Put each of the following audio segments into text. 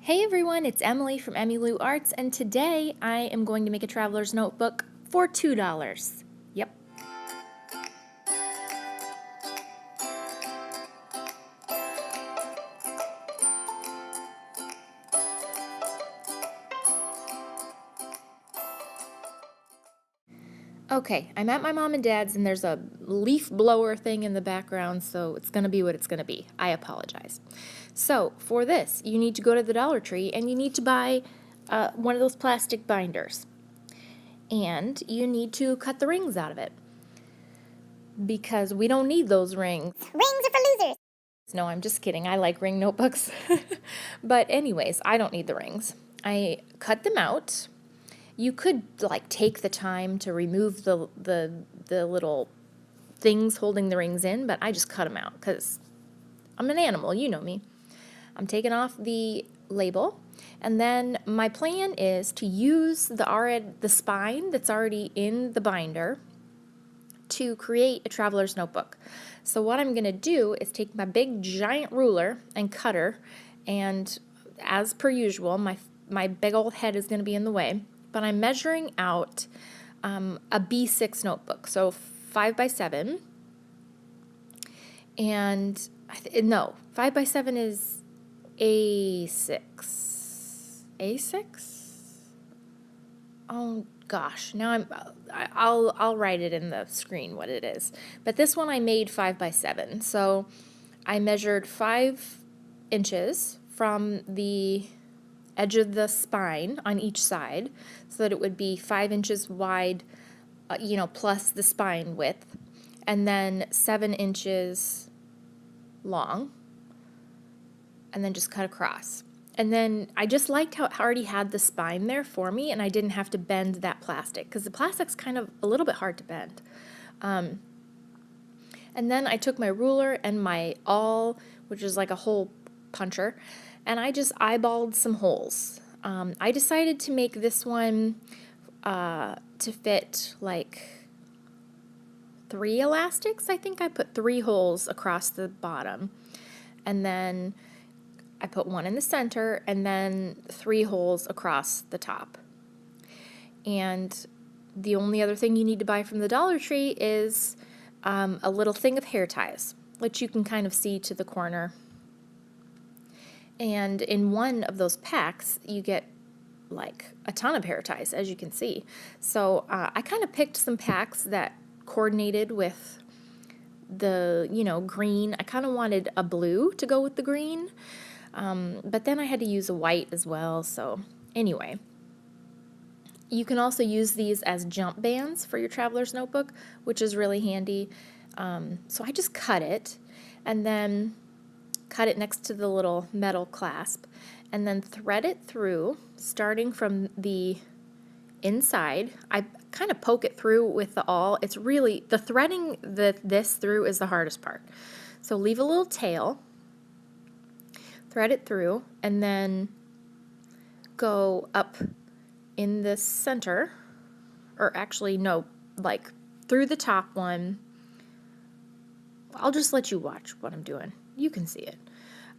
Hey everyone, it's Emily from Emmylou Arts, and today I am going to make a traveler's notebook for $2. Yep. Okay, I'm at my mom and dad's and there's a leaf blower thing in the background, so it's going to be what it's going to be. I apologize. So, for this, you need to go to the Dollar Tree and you need to buy one of those plastic binders. And you need to cut the rings out of it because we don't need those rings. Rings are for losers. No, I'm just kidding. I like ring notebooks. But anyways, I don't need the rings. I cut them out. You could like take the time to remove the little things holding the rings in, but I just cut them out because I'm an animal, you know me. I'm taking off the label, and then my plan is to use the spine that's already in the binder to create a traveler's notebook. So what I'm going to do is take my big giant ruler and cutter, and as per usual, my big old head is going to be in the way, but I'm measuring out a B6 notebook, so 5 by 7, and no, 5 by 7 is A6. A6? Oh gosh, now I'll write it in the screen what it is. But this one I made 5 by 7. So I measured 5 inches from the edge of the spine on each side so that it would be 5 inches wide, plus the spine width, and then 7 inches long, and then just cut across. And then I just liked how it already had the spine there for me, and I didn't have to bend that plastic because the plastic's kind of a little bit hard to bend. And then I took my ruler and my awl, which is like a hole puncher, and I just eyeballed some holes. I decided to make this one to fit like 3 elastics. I think I put 3 holes across the bottom, and then I put 1 in the center and then 3 holes across the top. And the only other thing you need to buy from the Dollar Tree is a little thing of hair ties, which you can kind of see to the corner. And in one of those packs, you get like a ton of hair ties, as you can see. So I kind of picked some packs that coordinated with the, green. I kind of wanted a blue to go with the green. But then I had to use a white as well, so anyway. You can also use these as jump bands for your traveler's notebook, which is really handy. So I just cut it, and then cut it next to the little metal clasp, and then thread it through, starting from the inside. I kind of poke it through with the awl. It's really, the threading this through is the hardest part. So leave a little tail, thread it through, and then go up in the center, or actually no, like through the top one. I'll just let you watch what I'm doing. You can see it.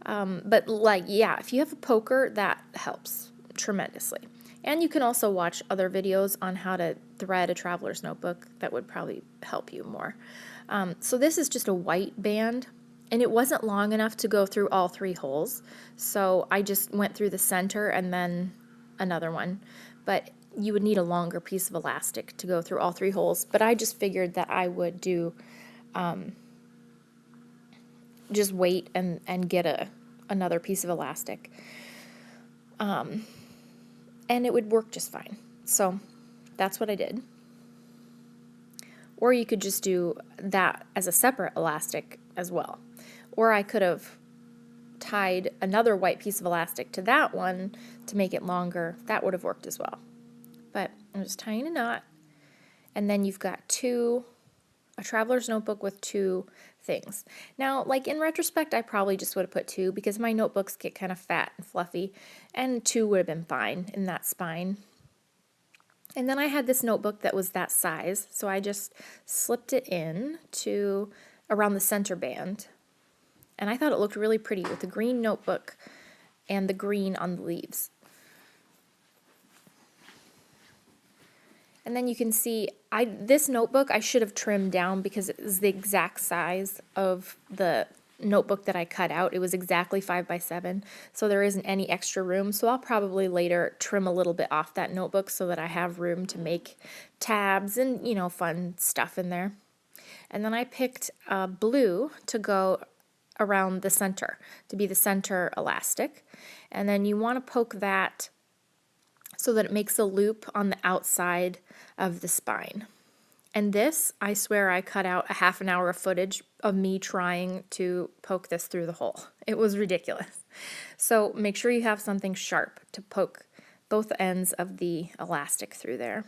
But if you have a poker, that helps tremendously. And you can also watch other videos on how to thread a traveler's notebook. That would probably help you more. So this is just a white band, and it wasn't long enough to go through all 3 holes, so I just went through the center and then another one. But you would need a longer piece of elastic to go through all 3 holes, but I just figured that I would do just wait and get another piece of elastic, and it would work just fine. So that's what I did. Or you could just do that as a separate elastic as well. Or I could have tied another white piece of elastic to that one to make it longer. That would have worked as well. But I'm just tying a knot, and then you've got a traveler's notebook with 2 things. Now, like in retrospect, I probably just would have put 2 because my notebooks get kind of fat and fluffy, and 2 would have been fine in that spine. And then I had this notebook that was that size, so I just slipped it in to around the center band. And I thought it looked really pretty with the green notebook and the green on the leaves. And then you can see, this notebook I should have trimmed down because it is the exact size of the notebook that I cut out. It was exactly 5x7, so there isn't any extra room. So I'll probably later trim a little bit off that notebook so that I have room to make tabs and, you know, fun stuff in there. And then I picked blue to go around the center, to be the center elastic. And then you want to poke that so that it makes a loop on the outside of the spine. And this, I swear I cut out a half an hour of footage of me trying to poke this through the hole. It was ridiculous. So make sure you have something sharp to poke both ends of the elastic through there.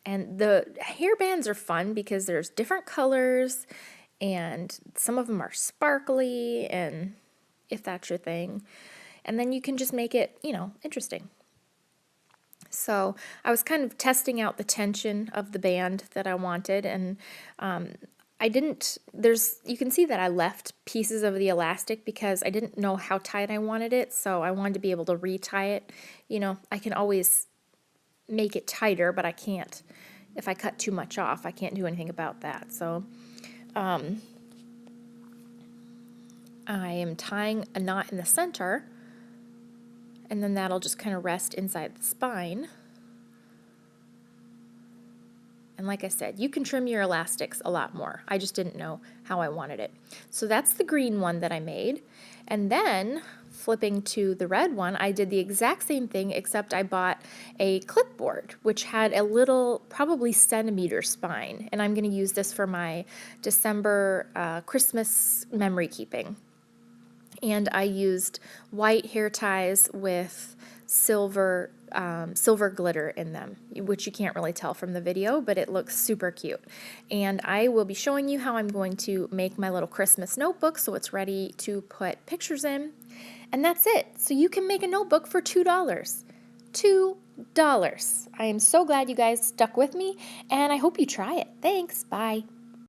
And the hairbands are fun because there's different colors and some of them are sparkly, and if that's your thing. And then you can just make it, you know, interesting. So I was kind of testing out the tension of the band that I wanted, and you can see that I left pieces of the elastic because I didn't know how tight I wanted it, so I wanted to be able to retie it. You know, I can always make it tighter, but I can't, if I cut too much off, I can't do anything about that. So I am tying a knot in the center, and then that'll just kind of rest inside the spine. And like I said, you can trim your elastics a lot more. I just didn't know how I wanted it. So that's the green one that I made. And then flipping to the red one, I did the exact same thing, except I bought a clipboard, which had a little, probably centimeter spine. And I'm going to use this for my December Christmas memory keeping. And I used white hair ties with silver glitter in them, which you can't really tell from the video, but it looks super cute. And I will be showing you how I'm going to make my little Christmas notebook so it's ready to put pictures in. And that's it. So you can make a notebook for $2. $2. I am so glad you guys stuck with me, and I hope you try it. Thanks. Bye.